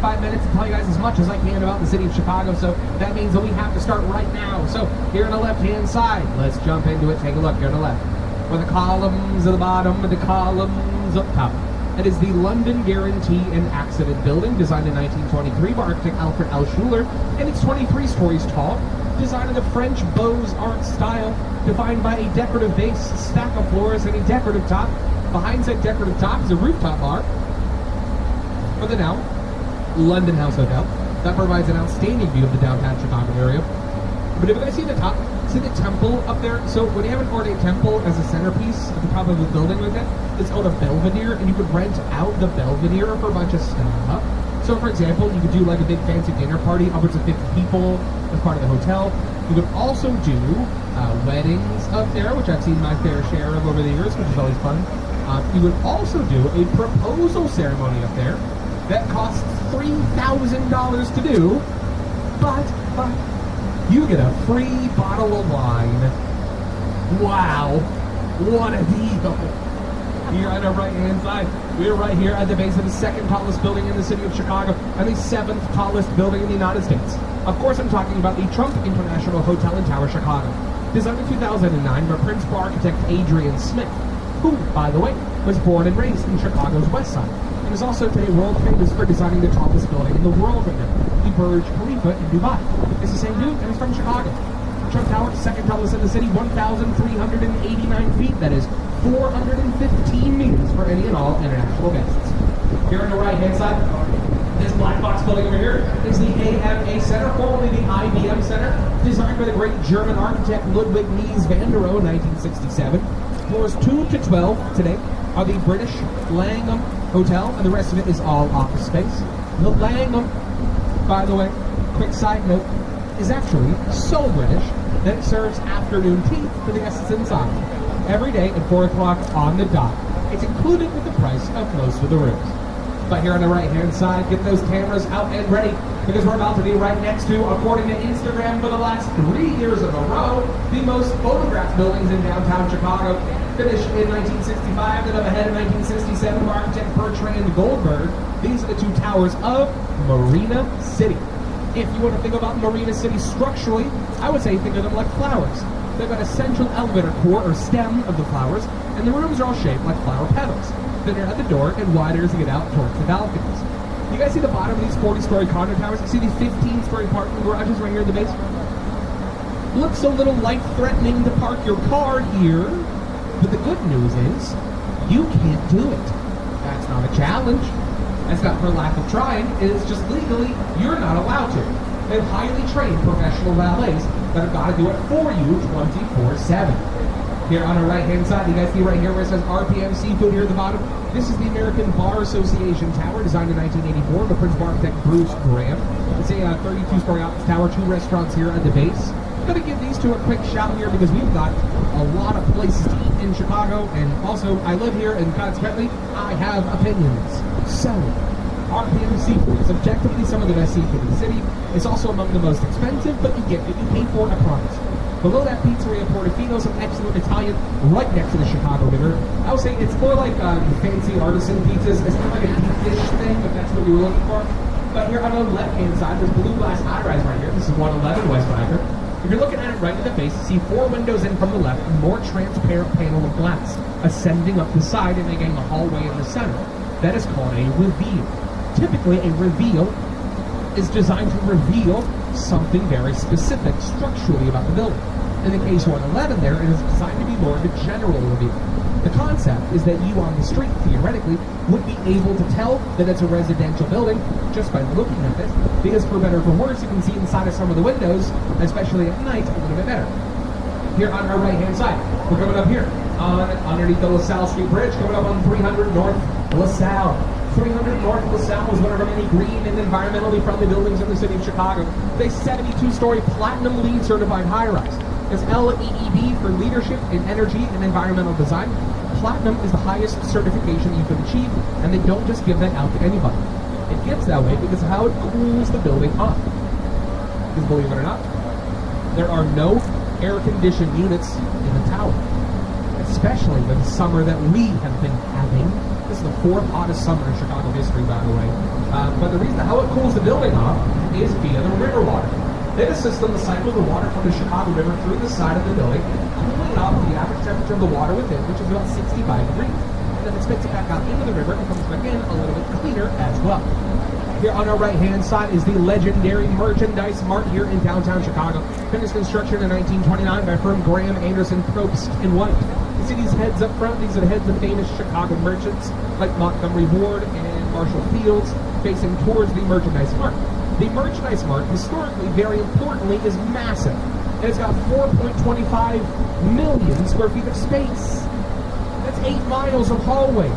5 minutes to tell you guys as much as I can about the city of Chicago, so that means that we have to start right now. So here on the left-hand side, let's jump into it. Take a look here on the left. With the columns at the bottom and the columns up top. It is the London Guarantee and Accident Building, designed in 1923 by architect Alfred L. Schuler, and it's 23 stories tall, designed in the French Beaux-Arts style, defined by a decorative base, stack of floors, and a decorative top. Behind said decorative top is a rooftop bar for the now London House Hotel. That provides an outstanding view of the downtown Chicago area. But if you guys see the top, see the temple up there? So when you have an ornate temple as a centerpiece at the top of the building like that, it's called a belvedere, and you could rent out the belvedere for a bunch of stuff. So for example, you could do like a big fancy dinner party, upwards of 50 people as part of the hotel. You could also do weddings up there, which I've seen my fair share of over the years, which is always fun. You would also do a proposal ceremony up there that costs $3,000 to do, but you get a free bottle of wine. Wow, what a deal. Here on our right-hand side, we're right here at the base of the second tallest building in the city of Chicago and the 7th tallest building in the United States. Of course, I'm talking about the Trump International Hotel and Tower, Chicago. Designed in 2009 by principal architect Adrian Smith, who, by the way, was born and raised in Chicago's West Side, and is also today world famous for designing the tallest building in the world right now, the Burj Khalifa in Dubai. It's the same dude, and he's from Chicago. Trump Tower, second tallest in the city, 1,389 feet. That is 415 meters for any and all international guests. Here on the right-hand side, this black box building over here is the AMA Center, formerly the IBM Center, designed by the great German architect Ludwig Mies van der Rohe in 1967. Floors 2 to 12 today are the British Langham Hotel, and the rest of it is all office space. The Langham, by the way, quick side note, is actually so British that it serves afternoon tea for the guests inside every day at 4 o'clock on the dot. It's included with the price of most of the rooms. But here on the right-hand side, get those cameras out and ready, because we're about to be right next to, according to Instagram for the last 3 years in a row, the most photographed buildings in downtown Chicago. Finished in 1965, then up ahead in 1967 by architect Bertrand Goldberg. These are the two towers of Marina City. If you want to think about Marina City structurally, I would say think of them like flowers. They've got a central elevator core or stem of the flowers, and the rooms are all shaped like flower petals. Thinner at the door and wider as you get out towards the balconies. You guys see the bottom of these 40-story condo towers? You see these 15-story parking garages right here in the base? Looks a little life-threatening to park your car here, but the good news is you can't do it. That's not a challenge. That's not for lack of trying. It is just legally you're not allowed to. They have highly trained professional valets that have got to do it for you 24/7. Here on the right-hand side, you guys see right here where it says RPM Seafood here at the bottom. This is the American Bar Association Tower, designed in 1984 by principal architect Bruce Graham. It's a 32-story office tower, 2 restaurants here at the base. I'm going to give these two a quick shout here because we've got a lot of places to eat in Chicago, and also I live here, and consequently, I have opinions. So, RPM Seafood is objectively some of the best seafood in the city. It's also among the most expensive, but you get what you pay for, I promise. Below that pizzeria Portofino, some excellent Italian right next to the Chicago River. I would say it's more like fancy artisan pizzas. It's not like a deep dish thing, but that's what we were looking for. But here on the left-hand side, there's blue glass high-rise right here. This is 111 West Riker. If you're looking at it right in the face, you see 4 windows in from the left, a more transparent panel of glass ascending up the side and making a hallway in the center. That is called a reveal. Typically, a reveal is designed to reveal something very specific structurally about the building. In the case 111 there, it is designed to be more of a general reveal. The concept is that you on the street, theoretically, would be able to tell that it's a residential building just by looking at this, because for better or for worse, you can see inside of some of the windows, especially at night, a little bit better. Here on our right-hand side, we're coming up here underneath the LaSalle Street Bridge, coming up on 300 North LaSalle. 300 North LaSalle is one of our many green and environmentally friendly buildings in the city of Chicago. They 72-story platinum LEED certified high-rise. It's LEED for leadership in energy and environmental design. Platinum is the highest certification you can achieve, and they don't just give that out to anybody. It gets that way because of how it cools the building off. Because believe it or not, there are no air-conditioned units in the tower. Especially with the summer that we have been having. This is the fourth hottest summer in Chicago history, by the way. But the reason how it cools the building off is via the river water. They have a system that cycles the water from the Chicago River through the side of the building, cooling it off with the average temperature of the water within, which is about 65 degrees. And then it spits it back out into the river and comes back in a little bit cleaner as well. Here on our right-hand side is the legendary Merchandise Mart here in downtown Chicago. Finished construction in 1929 by firm Graham Anderson Probst and White. The city's heads up front, these are the heads of famous Chicago merchants like Montgomery Ward and Marshall Fields, facing towards the Merchandise Mart. The Merchandise Mart, historically, very importantly, is massive. And it's got 4.25 million square feet of space. That's 8 miles of hallways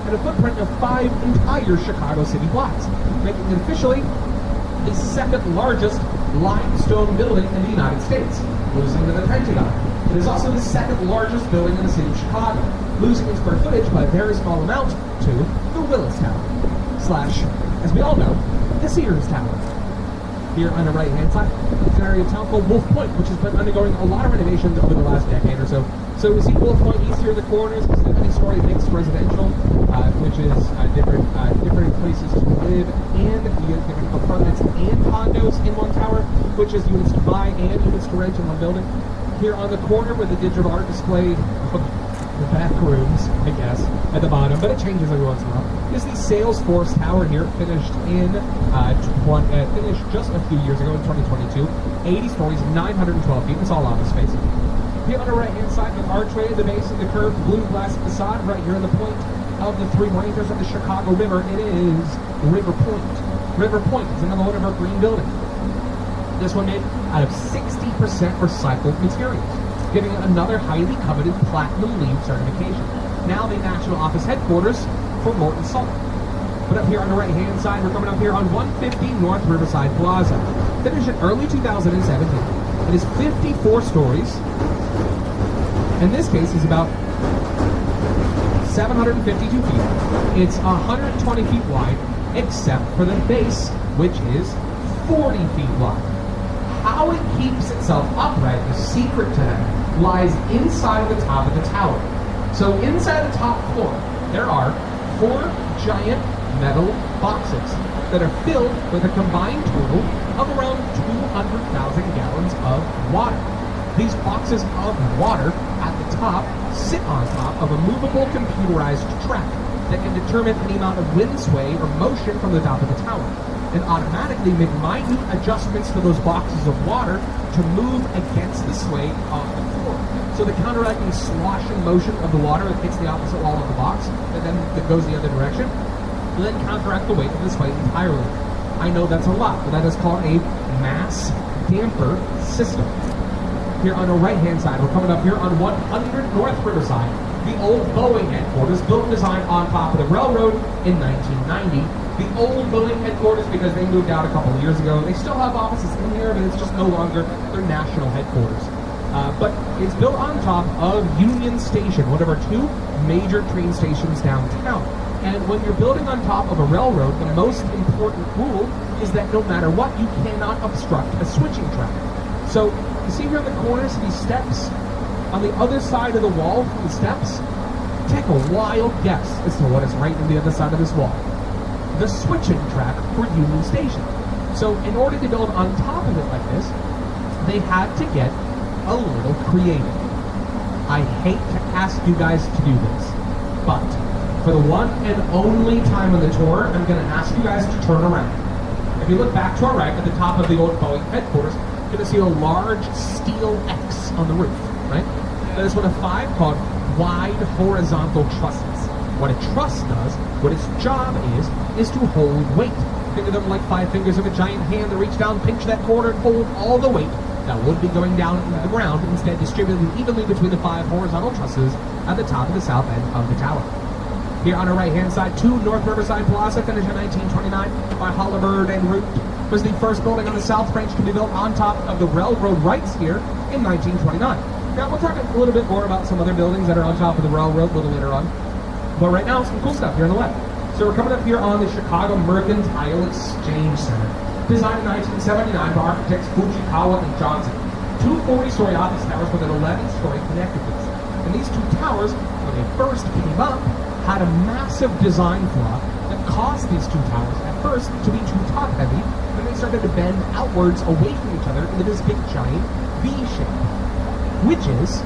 and a footprint of 5 entire Chicago city blocks, making it officially the second largest limestone building in the United States, losing to the Pentagon. It is also the second largest building in the city of Chicago, losing in square footage by a very small amount to the Willis Tower, slash, as we all know, the Sears Tower. Here on the right-hand side is an area of town called Wolf Point, which has been undergoing a lot of renovations over the last decade or so. So we see Wolf Point east here in the corners, is a many-story mixed residential, which is different places to live and different apartments and condos in one tower, which is units to buy and units to rent in one building. Here on the corner with the digital art display, the back rooms, I guess, at the bottom, but it changes every once in a while, is the Salesforce Tower here, finished just a few years ago in 2022. 80 stories, 912 feet, it's all office space. Here on the right-hand side, the archway at the base of the curved blue glass facade, right here in the point of the 3 rangers of the Chicago River, it is River Point. River Point is another one of our green buildings. This one made out of 60% recycled materials, giving it another highly coveted Platinum LEED certification. Now the national office headquarters for Morton Salt. But up here on the right-hand side, we're coming up here on 150 North Riverside Plaza. Finished in early 2017. It is 54 stories. In this case, is about 752 feet. It's 120 feet wide, except for the base, which is 40 feet wide. How it keeps itself upright, the secret to that, lies inside the top of the tower. So inside the top floor, there are 4 giant metal boxes that are filled with a combined total of around 200,000 gallons of water. These boxes of water at the top sit on top of a movable computerized track that can determine any amount of wind sway or motion from the top of the tower, and automatically make minute adjustments to those boxes of water to move against the sway of the floor. So the counteracting sloshing motion of the water that hits the opposite wall of the box, and then it goes the other direction, will then counteract the weight of the sway entirely. I know that's a lot, but that is called a mass damper system. Here on the right-hand side, we're coming up here on 100 North Riverside, the old Boeing headquarters, built and designed on top of the railroad in 1990. The old Boeing headquarters, because they moved out a couple of years ago. They still have offices in here, but it's just no longer their national headquarters. But it's built on top of Union Station, one of our 2 major train stations downtown. And when you're building on top of a railroad, the most important rule is that no matter what, you cannot obstruct a switching track. So you see here in the corners, these steps, on the other side of the wall from the steps, take a wild guess as to what is right on the other side of this wall. The switching track for Union Station. So in order to build on top of it like this, they had to get a little creative. I hate to ask you guys to do this, but for the one and only time on the tour, I'm going to ask you guys to turn around. If you look back to our right at the top of the old Boeing headquarters, you're going to see a large steel X on the roof, right? That is one of 5 called wide horizontal trusses. What a truss does, what its job is to hold weight. Think of them like 5 fingers of a giant hand that reach down, pinch that corner, and hold all the weight that would be going down into the ground, instead distributed evenly between the 5 horizontal trusses at the top of the south end of the tower. Here on our right-hand side, 2 North Riverside Plaza, finished in 1929 by Holabird and Root, was the first building on the South Branch to be built on top of the railroad rights here in 1929. Now, we'll talk a little bit more about some other buildings that are on top of the railroad a little later on. But right now, some cool stuff here on the left. So we're coming up here on the Chicago Mercantile Exchange Center. Designed in 1979 by architects Fujikawa and Johnson. 2 40-story office towers with an 11-story connected base. And these 2 towers, when they first came up, had a massive design flaw that caused these two towers at first to be too top heavy, and they started to bend outwards away from each other into this big giant V shape, which is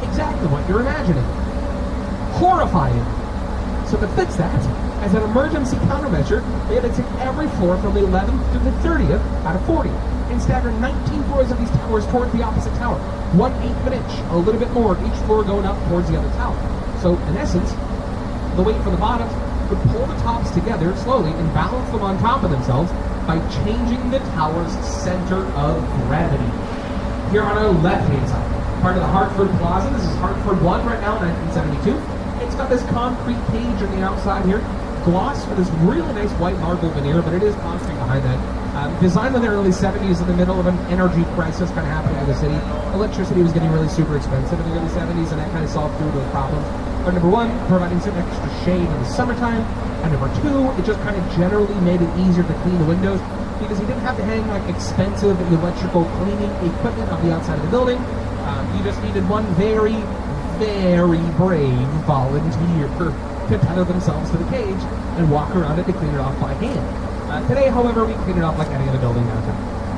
exactly what you're imagining. Horrifying. So to fix that, as an emergency countermeasure, they had to take every floor from the 11th to the 30th out of 40 and stagger 19 floors of these towers towards the opposite tower, 1/8 of an inch, a little bit more, each floor going up towards the other tower. So in essence, the weight for the bottoms would pull the tops together slowly and balance them on top of themselves by changing the tower's center of gravity. Here on our left-hand side, part of the Hartford Plaza. This is Hartford 1 right now, 1972. It's got this concrete cage on the outside here, gloss with this really nice white marble veneer, but it is concrete behind that. Designed in the early 70s in the middle of an energy crisis kind of happening in the city. Electricity was getting really super expensive in the early 70s, and that kind of solved two of those problems. But number one, providing some extra shade in the summertime, and number two, it just kind of generally made it easier to clean the windows because you didn't have to hang like expensive electrical cleaning equipment on the outside of the building. You just needed one very, very brave volunteer to tether themselves to the cage and walk around it to clean it off by hand. Today, however, we clean it off like any other building downtown.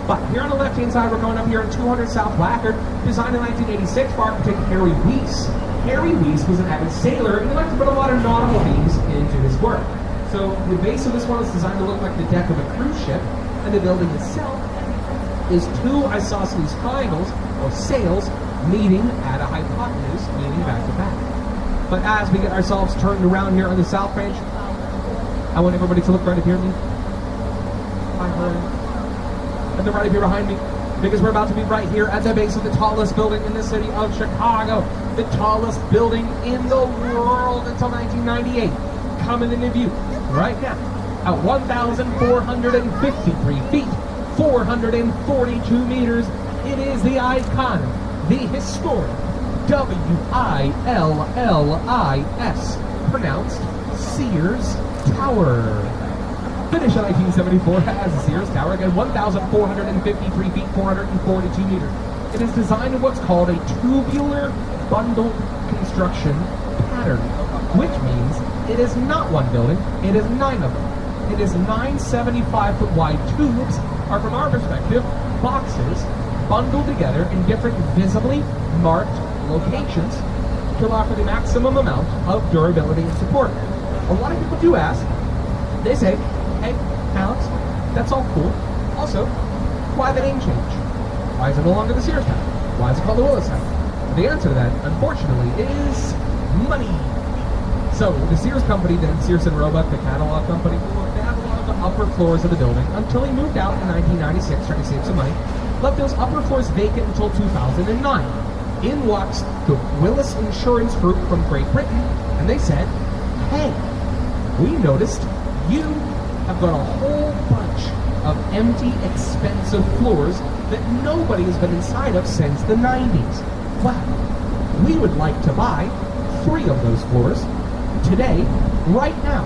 But here on the left-hand side, we're going up here on 200 South Blackard, designed in 1986 by architect Harry Weiss. Harry Weiss was an avid sailor, and he liked to put a lot of nautical themes into his work. So the base of this one is designed to look like the deck of a cruise ship, and the building itself is two isosceles triangles, or sails, meeting at a hypotenuse, meaning back to back. But as we get ourselves turned around here on the south branch, I want everybody to look right up here at me. And they're right up here behind me, because we're about to be right here at the base of the tallest building in the city of Chicago, the tallest building in the world until 1998, coming into view right now at 1,453 feet, 442 meters. It is the iconic, the historic W-I-L-L-I-S, pronounced Sears Tower. Finished in 1974 as the Sears Tower, again 1,453 feet, 442 meters. It is designed in what's called a tubular bundle construction pattern, which means it is not one building, it is 9 of them. It is 9 75-foot wide tubes, or from our perspective, boxes bundled together in different visibly marked locations to allow for the maximum amount of durability and support. A lot of people do ask, they say, hey, Alex, that's all cool. Also, why the name change? Why is it no longer the Sears Tower? Why is it called the Willis Tower? The answer to that, unfortunately, is money. So, the Sears company, then Sears and Roebuck, the catalog company, they had a lot of the upper floors of the building until he moved out in 1996, trying to save some money, left those upper floors vacant until 2009. In walks the Willis Insurance Group from Great Britain, and they said, hey, we noticed you have got a whole bunch of empty, expensive floors that nobody has been inside of since the 90s. Well, we would like to buy 3 of those floors today, right now,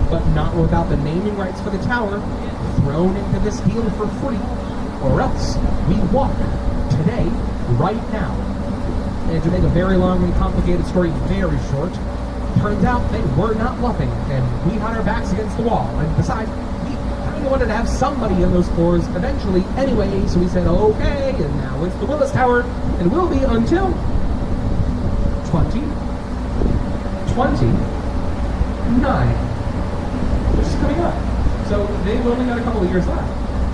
but not without the naming rights for the tower thrown into this deal for free, or else we walk today, right now. And to make a very long and complicated story very short, turns out they were not bluffing, and we had our backs against the wall. And besides, we kind of wanted to have somebody in those floors eventually anyway, so we said, okay, and now it's the Willis Tower, and will be until 2029, which is coming up. So they've only got a couple of years left.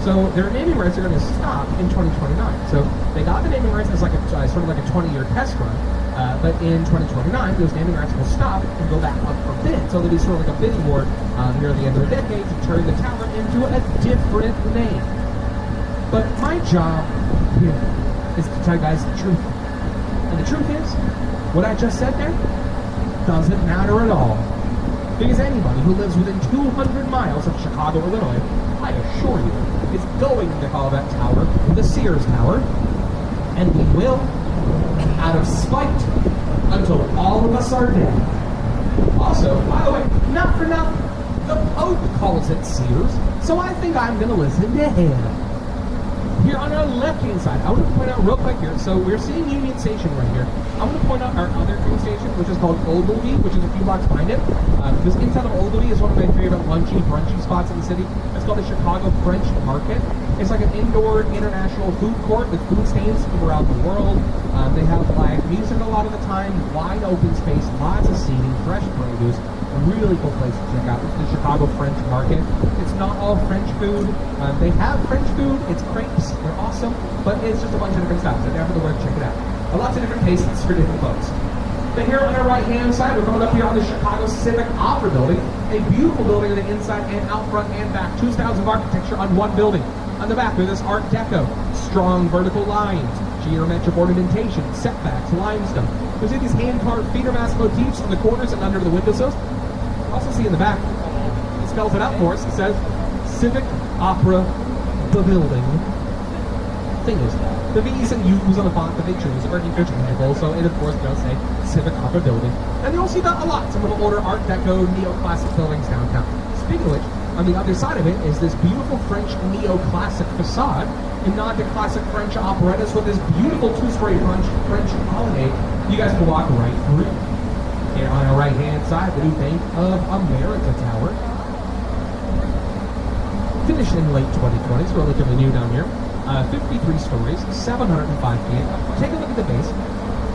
So their naming rights are going to stop in 2029. So they got the naming rights as like a sort of like a 20-year test run. But in 2029, those naming rights will stop and go back up for bid. So there'll be sort of like a bidding war near the end of the decade to turn the tower into a different name. But my job here is to tell you guys the truth. And the truth is, what I just said there doesn't matter at all. Because anybody who lives within 200 miles of Chicago, Illinois, I assure you, is going to call that tower the Sears Tower. And we will, out of spite, until all of us are dead. Also, by the way, not for nothing, the Pope calls it Sears, so I think I'm going to listen to him. Here on our left-hand side, I want to point out real quick here, so we're seeing Union Station right here. I want to point out our other train station, which is called Ogilvy, which is a few blocks behind it. Because inside of Ogilvy is one of my favorite brunchy spots in the city. It's called the Chicago French Market. It's like an indoor international food court with food stands from around the world. They have live music a lot of the time, wide open space, lots of seating, fresh produce. A really cool place to check out. It's the Chicago French Market. It's not all French food. They have French food. It's crepes. They're awesome. But it's just a bunch of different stuff. So never the word, check it out. Lots of different tastes for different folks. Then here on our right-hand side, we're coming up here on the Chicago Civic Opera Building. A beautiful building on the inside and out front and back. 2 styles of architecture on one building. On the back, we have this Art Deco. Strong vertical lines. Geometric ornamentation. Setbacks. Limestone. We see these hand-carved feeder mast motifs on the corners and under the windowsills. Also see in the back, it spells it out for us. It says Civic Opera the Building. Thing is, the V's and U's on the font that they choose are interchangeable, so it of course does say Civic Opera Building. And you'll see that a lot, some of the older Art Deco neoclassic buildings downtown. Speaking of which, on the other side of it is this beautiful French neoclassic facade, a nod to classic French operettas with this beautiful 2-story French colonnade. You guys can walk right through. Here on our right-hand side, the new Bank of America Tower. Finished in late 2020, it's relatively new down here. 53 stories, 705 feet. Take a look at the base.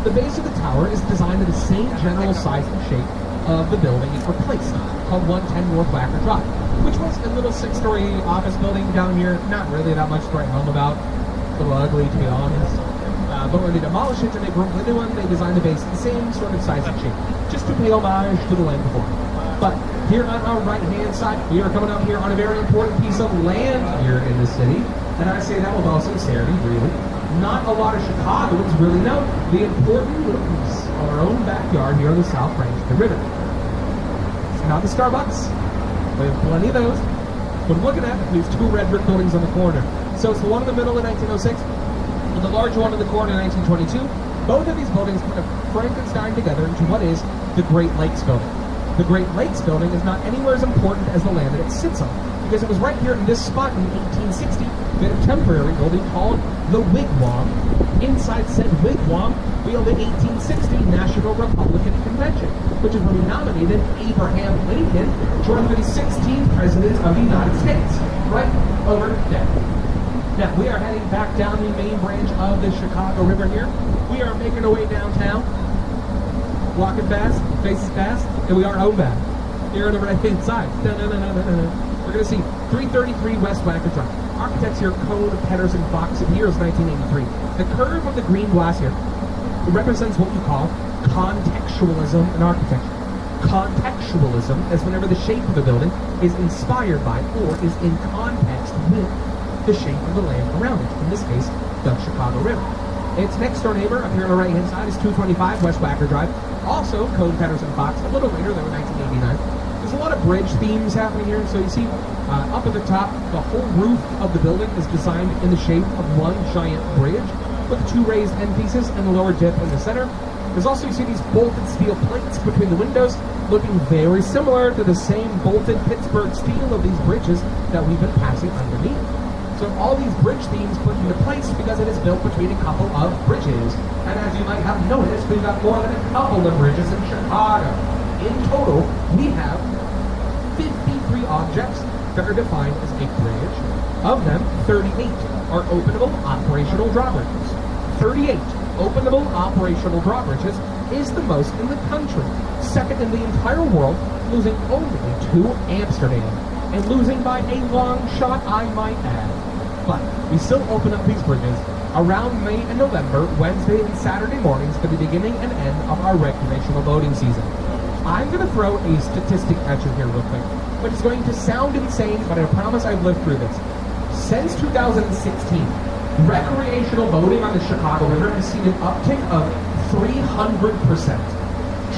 The base of the tower is designed in the same general size and shape of the building it replaced, called 110 North Wacker Drive, which was a little 6-story office building down here. Not really that much to write home about. A little ugly, to be honest. But when they demolished it to make room for the new one, they designed the base the same sort of size and shape, just to pay homage to the land before. But here on our right-hand side, we are coming out here on a very important piece of land here in the city. And I say that with all sincerity, really. Not a lot of Chicagoans really know the important little piece of our own backyard here on the South Branch of the river. It's not the Starbucks. We have plenty of those. But looking at these 2 red brick buildings on the corner. So it's the one in the middle in 1906, and the larger one in the corner in 1922. Both of these buildings kind of Frankenstein together into what is the Great Lakes Building. The Great Lakes Building is not anywhere as important as the land that it sits on, because it was right here in this spot in 1860 that a temporary building called the Wigwam. Inside said Wigwam, we held the 1860 National Republican Convention, which is where we nominated Abraham Lincoln to run for the 16th President of the United States, right over there. Now, we are heading back down the main branch of the Chicago River here. We are making our way downtown, walking fast, faces fast, and we are homebound. Here on the right-hand side, we're going to see 333 West Wacker Drive. Architects here, Cone, Pedersen, Fox, and here is 1983. The curve of the green glass here represents what we call contextualism in architecture. Contextualism is whenever the shape of the building is inspired by or is in context with the shape of the land around it. In this case, the Chicago River. Its next door neighbor up here on the right-hand side is 225 West Wacker Drive. Also, Cone, Pedersen, Fox. A little later, though, in 1989. There's a lot of bridge themes happening here. So you see, up at the top, the whole roof of the building is designed in the shape of one giant bridge with 2 raised end pieces and a lower dip in the center. There's also, you see these bolted steel plates between the windows, looking very similar to the same bolted Pittsburgh steel of these bridges that we've been passing underneath. So all these bridge themes put into place because it is built between a couple of bridges. And as you might have noticed, we've got more than a couple of bridges in Chicago. In total, we have 53 objects that are defined as a bridge. Of them, 38 are openable operational drawbridges. 38 openable operational drawbridges is the most in the country. Second in the entire world, losing only to Amsterdam. And losing by a long shot, I might add. But we still open up these bridges around May and November, Wednesday and Saturday mornings for the beginning and end of our recreational boating season. I'm going to throw a statistic at you here real quick, which is going to sound insane, but I promise I've lived through this. Since 2016, recreational boating on the Chicago River has seen an uptick of 300%,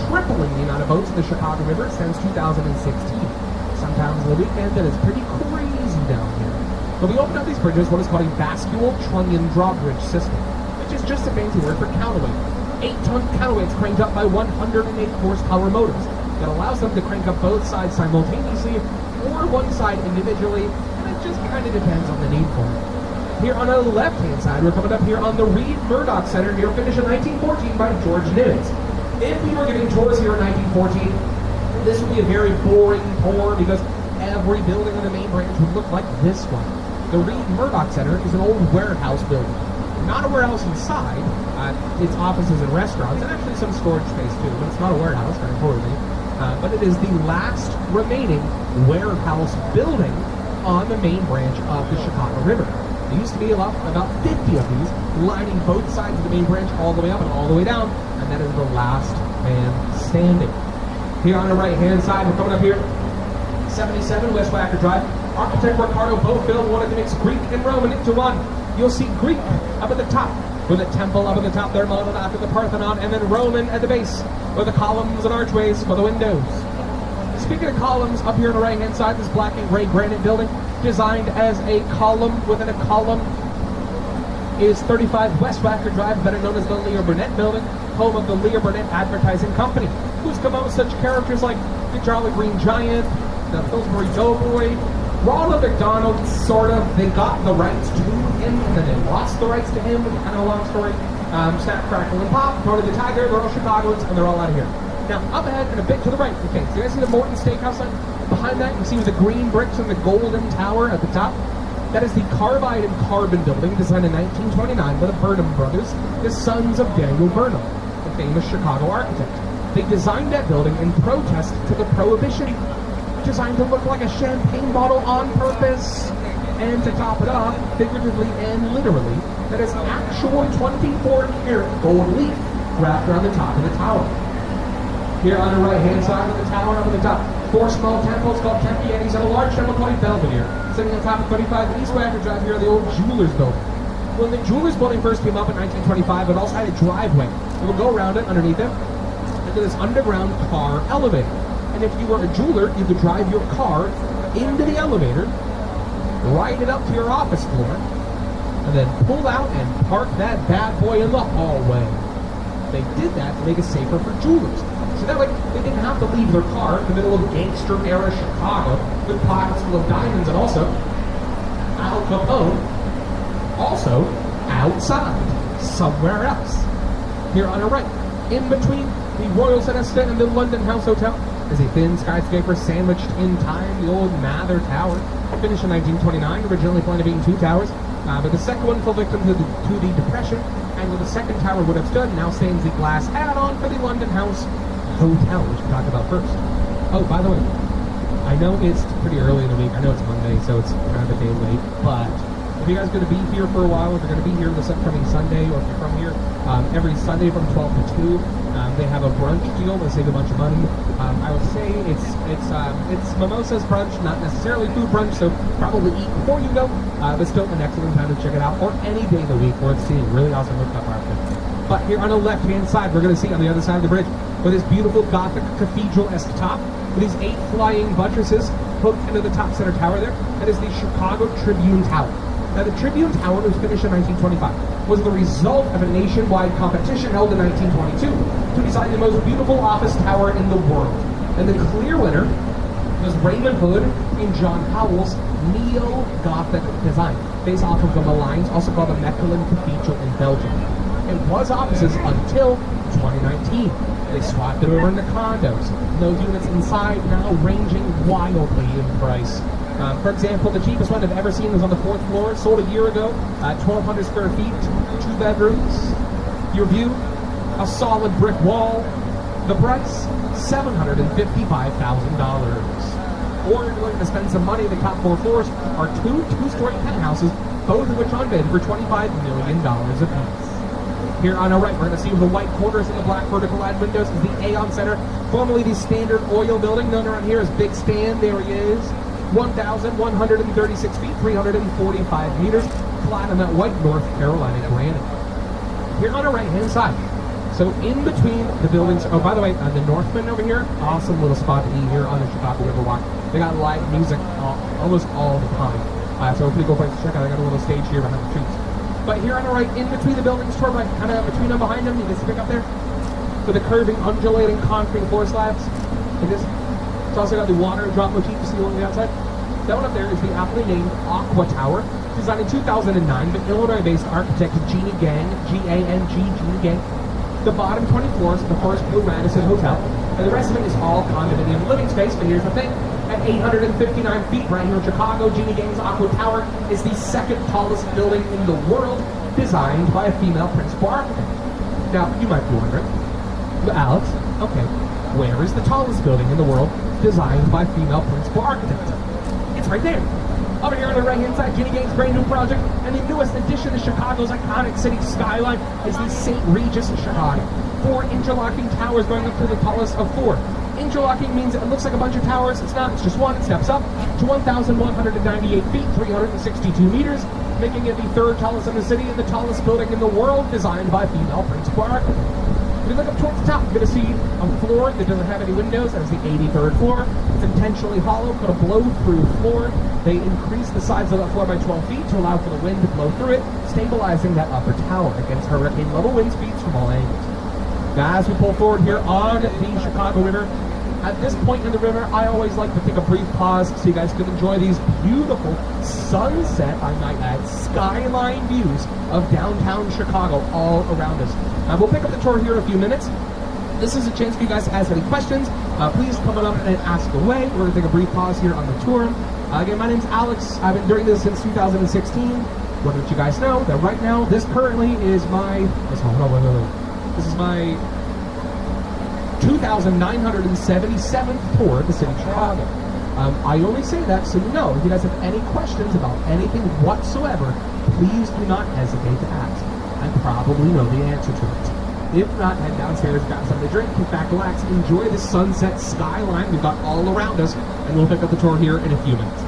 tripling the amount of boats in the Chicago River since 2016. Sometimes on the weekend, that is pretty crazy down here. But we opened up these bridges, what is called a bascule trunnion drawbridge system, which is just a fancy word for counterweight. 8-ton counterweights cranked up by 108 horsepower motors that allows them to crank up both sides simultaneously or one side individually, and it just kind of depends on the need for it. Here on the left-hand side, we're coming up here on the Reed Murdoch Center, here finished in 1914 by George Nimitz. If we were giving tours here in 1914, this would be a very boring tour because every building on the main branch would look like this one. The Reed Murdoch Center is an old warehouse building. Not a warehouse inside, it's offices and restaurants, and actually some storage space too, but it's not a warehouse, very importantly. But it is the last remaining warehouse building on the main branch of the Chicago River. There used to be about 50 of these lining both sides of the main branch all the way up and all the way down, and that is the last man standing. Here on the right-hand side, we're coming up here, 77 West Wacker Drive. Architect Ricardo Bofill wanted to mix Greek and Roman into one. You'll see Greek up at the top, with a temple up at the top there, modeled after the Parthenon, and then Roman at the base, with the columns and archways for the windows. Speaking of columns, up here on the right-hand side, this black and gray granite building, designed as a column within a column, is 35 West Wacker Drive, better known as the Lear Burnett Building, home of the Lear Burnett Advertising Company, who's come out with such characters like the Jolly Green Giant, the Pillsbury Doughboy. Ronald McDonald, sort of, they got the rights to him, and then they lost the rights to him, which is kind of a long story. Snap, Crackle, and Pop, Tony the Tiger, they're all Chicagoans, and they're all out of here. Now, up ahead and a bit to the right, okay, so you guys see the Morton Steakhouse line? Behind that, you see the green bricks and the golden tower at the top. That is the Carbide and Carbon building, designed in 1929 by the Burnham brothers, the sons of Daniel Burnham, the famous Chicago architect. They designed that building in protest to the Prohibition, designed to look like a champagne bottle on purpose. And to top it off, figuratively and literally, that is actual 24-karat gold leaf wrapped around the top of the tower. Here on the right-hand side of the tower, up at the top, 4 small temples called Tempiettes and a large temple called Belvedere, sitting on top of 35 East Wacker Drive here, the old Jewelers Building. When the Jewelers Building first came up in 1925, it also had a driveway. It would go around it, underneath it, into this underground car elevator. And if you were a jeweler, you could drive your car into the elevator, ride it up to your office floor, and then pull out and park that bad boy in the hallway. They did that to make it safer for jewelers. So that way, they didn't have to leave their car in the middle of gangster-era Chicago with pockets full of diamonds, and also Al Capone, also outside, somewhere else. Here on the right, in between the Royal Sonesta and the London House Hotel, is a thin skyscraper sandwiched in time, the old Mather Tower, finished in 1929, originally planned to be in 2 towers, but the second one fell victim to the Depression, and where the second tower would have stood, now stands the glass add-on for the London House Hotel, which we talked about first. Oh, by the way, I know it's pretty early in the week, I know it's Monday, so it's kind of a day late, but if you guys are going to be here for a while, if you're going to be here this upcoming Sunday, or if you're from here, every Sunday from 12 to 2, they have a brunch deal to save a bunch of money. I would say it's mimosas brunch, not necessarily food brunch, so probably eat before you go, but still an excellent time to check it out, or any day of the week worth seeing. Really awesome rooftop outfit. But here on the left-hand side, we're going to see on the other side of the bridge, with this beautiful Gothic cathedral-esque top, with these 8 flying buttresses hooked into the top center tower there, that is the Chicago Tribune Tower. Now, the Tribune Tower was finished in 1925, was the result of a nationwide competition held in 1922 to design the most beautiful office tower in the world. And the clear winner was Raymond Hood and John Howell's neo-Gothic design, based off of the Malines, also called the Mechelen Cathedral in Belgium. It was offices until 2019. They swapped it over into condos. Those units inside now ranging wildly in price. For example, the cheapest one I've ever seen was on the 4th floor, sold a year ago, 1,200 square feet, 2 bedrooms. Your view, a solid brick wall. The price, $755,000. Or if you're looking to spend some money, the top 4 floors are 2 two-story penthouses, both of which on bid for $25 million apiece. Here on our right, we're going to see with the white quarters and the black vertical line windows is the Aon Center, formerly the Standard Oil Building, known around here as Big Stan. There he is. 1,136 feet, 345 meters, flat on that white North Carolina granite. Here on our right-hand side, so in between the buildings, oh, by the way, the Northman over here, awesome little spot to be here on the Chicago River Walk. They got live music almost all the time, so a pretty cool place to check out. I got a little stage here behind the trees. But here on the right, in between the buildings, toward right, kind of between them, behind them, you can see up there, with the curving, undulating concrete floor slabs, like this. It's also got the water drop motif you see on the outside. That one up there is the aptly named Aqua Tower, designed in 2009 by Illinois-based architect Jeannie Gang, G-A-N-G, Jeannie Gang. The bottom 20 floors of the first Blue Radisson Hotel, and the rest of it is all condominium living space. But here's the thing, at 859 feet right here in Chicago, Jeannie Gang's Aqua Tower is the second tallest building in the world, designed by a female principal architect. Now, you might be wondering, but Alex, okay, where is the tallest building in the world designed by a female principal architect? It's right there. Over here on the right-hand side, Jeannie Gang's brand new project, and the newest addition to Chicago's iconic city skyline is the St. Regis Chicago. 4 interlocking towers going up to the tallest of 4. Interlocking means it looks like a bunch of towers. It's not. It's just one. It steps up to 1,198 feet, 362 meters, making it the third tallest in the city and the tallest building in the world, designed by a female principal architect. If you look up towards the top, you're going to see a floor that doesn't have any windows. That's the 83rd floor. It's intentionally hollow, put a blow-through floor. They increased the size of that floor by 12 feet to allow for the wind to blow through it, stabilizing that upper tower against hurricane-level wind speeds from all angles. Now, as we pull forward here on the Chicago River, at this point in the river, I always like to take a brief pause so you guys can enjoy these beautiful sunset, I might add, skyline views of downtown Chicago all around us. We'll pick up the tour here in a few minutes. This is a chance for you guys to ask any questions. Please come on up and ask away. We're going to take a brief pause here on the tour. Again, my name's Alex. I've been doing this since 2016. What did you guys know? That right now, this currently is my... This is my 2,977th tour of the city of Chicago. I only say that so you know, if you guys have any questions about anything whatsoever, please do not hesitate to ask. I probably know the answer to it. If not, head downstairs, grab something to drink, kick back, relax, enjoy the sunset skyline we've got all around us, and we'll pick up the tour here in a few minutes.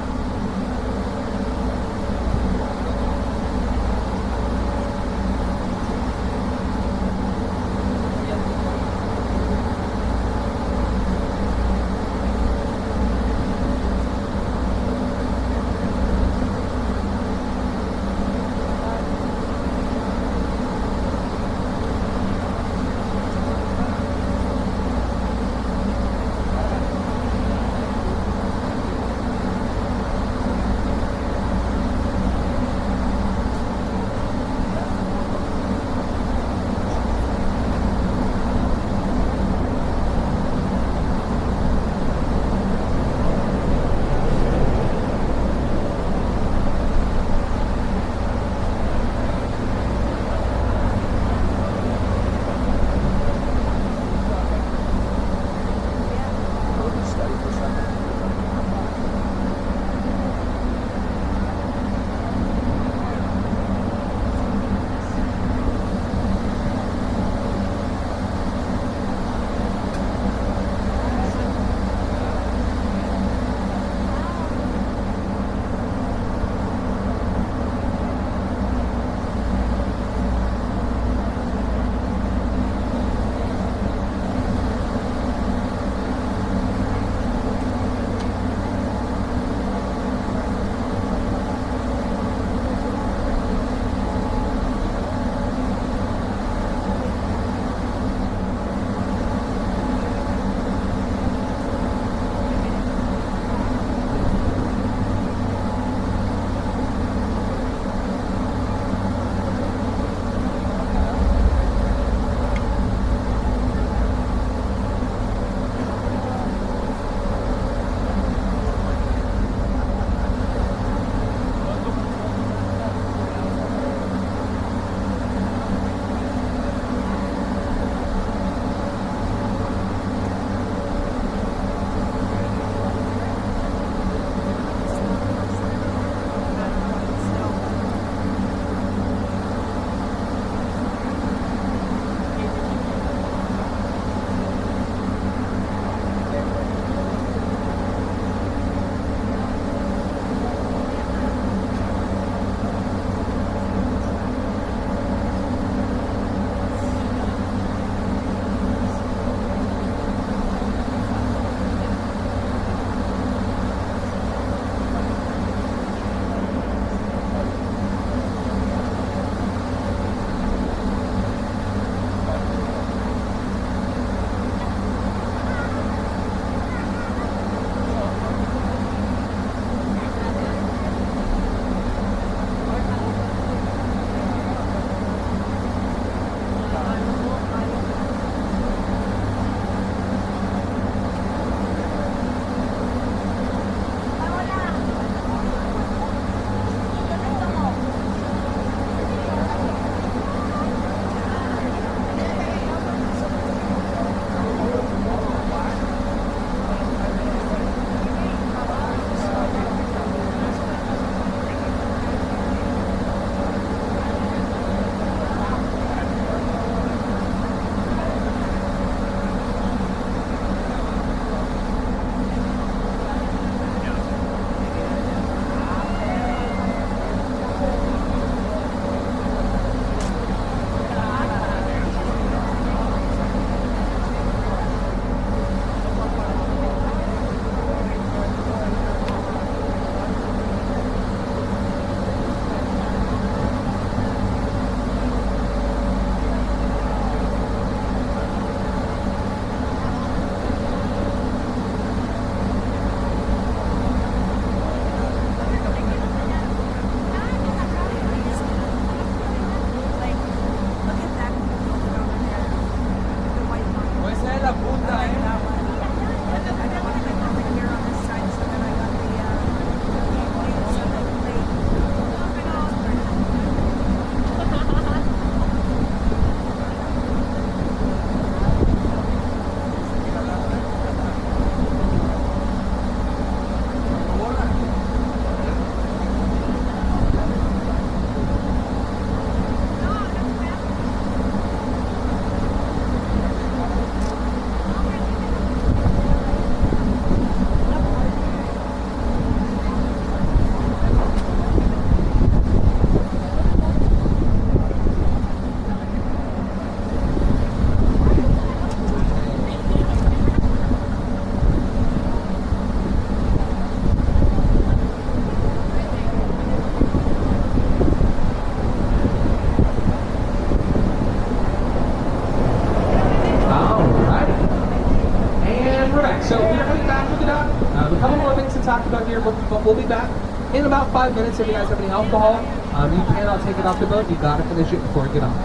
about 5 minutes if you guys have any alcohol. You cannot take it off the boat. You gotta finish it before you get off.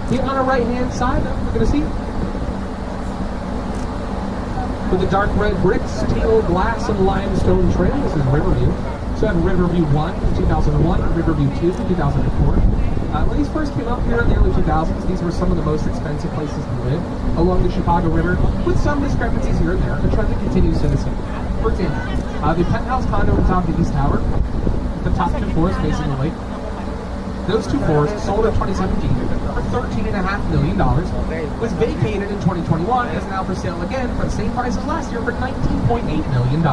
Here on our right-hand side, we're gonna see with the dark red bricks, teal glass, and limestone trail. This is Riverview. So I have Riverview 1 in 2001, Riverview 2 in 2004. When these first came up here in the early 2000s, these were some of the most expensive places to live along the Chicago River, with some discrepancies here and there. The trend continues to this day. For example, the penthouse condo on top of the East Tower, the top two floors facing the lake, those two floors sold in 2017 for $13.5 million, was vacated in 2021, is now for sale again for the same price as last year for $19.8 million.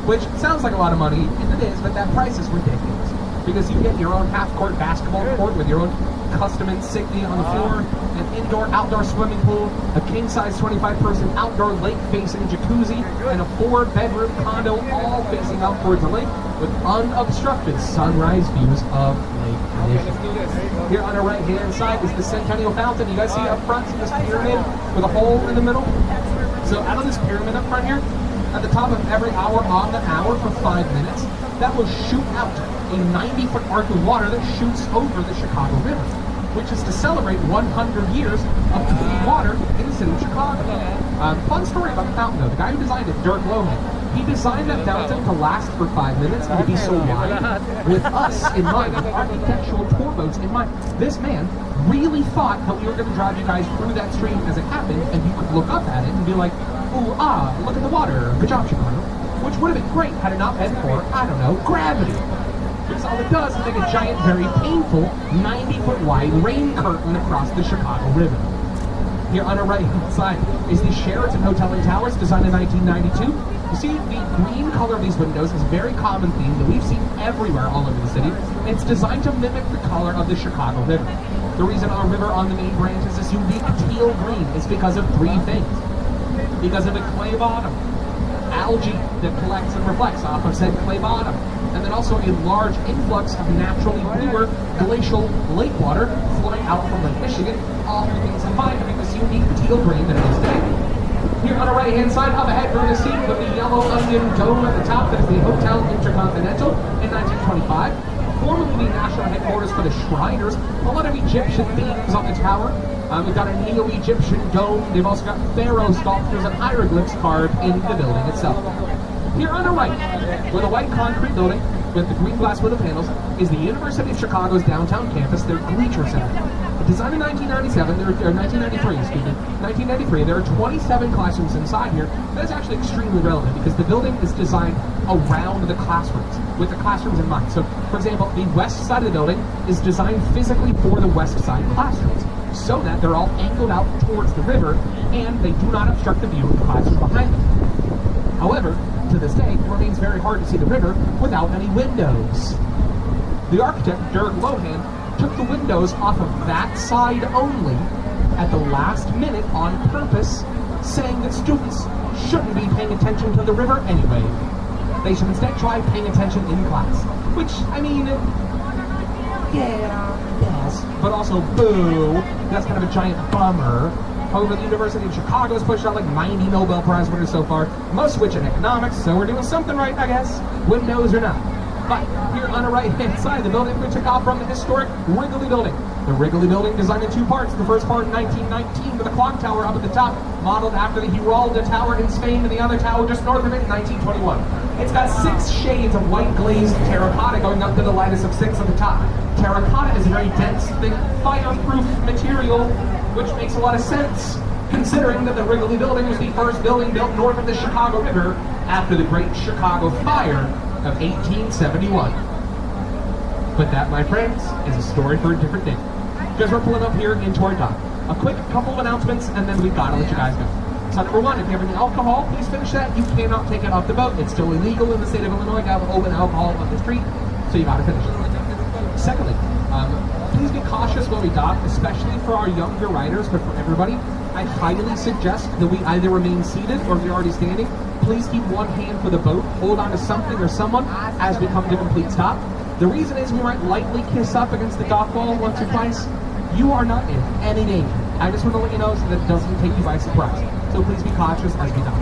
Which sounds like a lot of money, and it is, but that price is ridiculous. Because you get your own half-court basketball court with your own custom insignia on the floor, an indoor-outdoor swimming pool, a king-size 25-person outdoor lake-facing jacuzzi, and a 4-bedroom condo all facing out towards the lake with unobstructed sunrise views of Lake Michigan. Here on the right-hand side is the Centennial Fountain. You guys see up front this pyramid with a hole in the middle? So out of this pyramid up front here, at the top of every hour on the hour for 5 minutes, that will shoot out a 90-foot arc of water that shoots over the Chicago River, which is to celebrate 100 years of clean water in the city of Chicago. Fun story about the fountain, though. The guy who designed it, Dirk Lohan, he designed that fountain to last for 5 minutes and to be so wide with us in mind, with architectural tour boats in mind. This man really thought that we were going to drive you guys through that stream as it happened, and you could look up at it and be like, ooh, ah, look at the water. Good job, Chicago. Which would have been great had it not been for, I don't know, gravity. Because all it does is make a giant, very painful, 90-foot wide rain curtain across the Chicago River. Here on our right-hand side is the Sheraton Hotel and Towers, designed in 1992. You see, the green color of these windows is a very common theme that we've seen everywhere all over the city. It's designed to mimic the color of the Chicago River. The reason our river on the main branch is this unique teal green is because of 3 things. Because of a clay bottom, algae that collects and reflects off of said clay bottom, and then also a large influx of naturally bluer glacial lake water flowing out from Lake Michigan, all the things combined to make this unique teal green that it is today. Here on the right-hand side, up ahead, we're going to see the yellow onion dome at the top. That is the Hotel Intercontinental in 1925. Formerly the national headquarters for the Shriners. A lot of Egyptian themes on the tower. We've got a Neo-Egyptian dome. They've also got pharaoh sculptures and hieroglyphs carved in the building itself. Here on the right, with a white concrete building with the green glass window panels, is the University of Chicago's downtown campus, their Bleacher Center. Designed in 1993, there are 27 classrooms inside here. That's actually extremely relevant because the building is designed around the classrooms, with the classrooms in mind. So, for example, the west side of the building is designed physically for the west side classrooms, so that they're all angled out towards the river and they do not obstruct the view of the classroom behind them. However, to this day, it remains very hard to see the river without any windows. The architect, Dirk Lohan, took the windows off of that side only at the last minute on purpose, saying that students shouldn't be paying attention to the river anyway. They should instead try paying attention in class. Which, I mean, yeah, yes, but also, boo, that's kind of a giant bummer. However, the University of Chicago has pushed out like 90 Nobel Prize winners so far, most of which in economics, so we're doing something right, I guess, windows or not. But here on the right-hand side of the building, we took off from the historic Wrigley Building. The Wrigley Building designed in 2 parts. The first part in 1919 with a clock tower up at the top, modeled after the Giralda Tower in Spain, and the other tower just north of it in 1921. It's got 6 shades of white glazed terracotta going up to the lightest of 6 at the top. Terracotta is a very dense, thick, fireproof material, which makes a lot of sense, considering that the Wrigley Building was the first building built north of the Chicago River after the Great Chicago Fire of 1871. But that, my friends, is a story for a different day. Because we're pulling up here into our dock. A quick couple of announcements, and then we've got to let you guys go. So number 1, if you have any alcohol, please finish that. You cannot take it off the boat. It's still illegal in the state of Illinois to have open alcohol on the street, so you got to finish it. Secondly, please be cautious when we dock, especially for our younger riders, but for everybody. I highly suggest that we either remain seated or if you're already standing, please keep one hand for the boat, hold on to something or someone as we come to complete stop. The reason is we might lightly kiss up against the dock wall once or twice. You are not in any danger. I just want to let you know so that it doesn't take you by surprise. So please be cautious as we dock.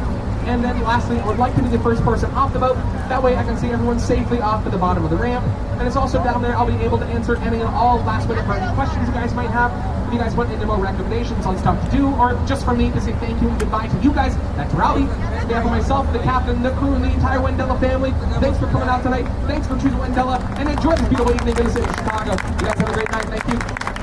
And then lastly, I would like to be the first person off the boat. That way I can see everyone safely off to the bottom of the ramp. And it's also down there, I'll be able to answer any and all last minute burning questions you guys might have. If you guys want any more recommendations on stuff to do, or just for me to say thank you and goodbye to you guys, that's Rowdy. On behalf of myself, the captain, the crew, and the entire Wendella family, thanks for coming out tonight. Thanks for choosing Wendella, and enjoy this beautiful evening in the city of Chicago. You guys have a great night. Thank you.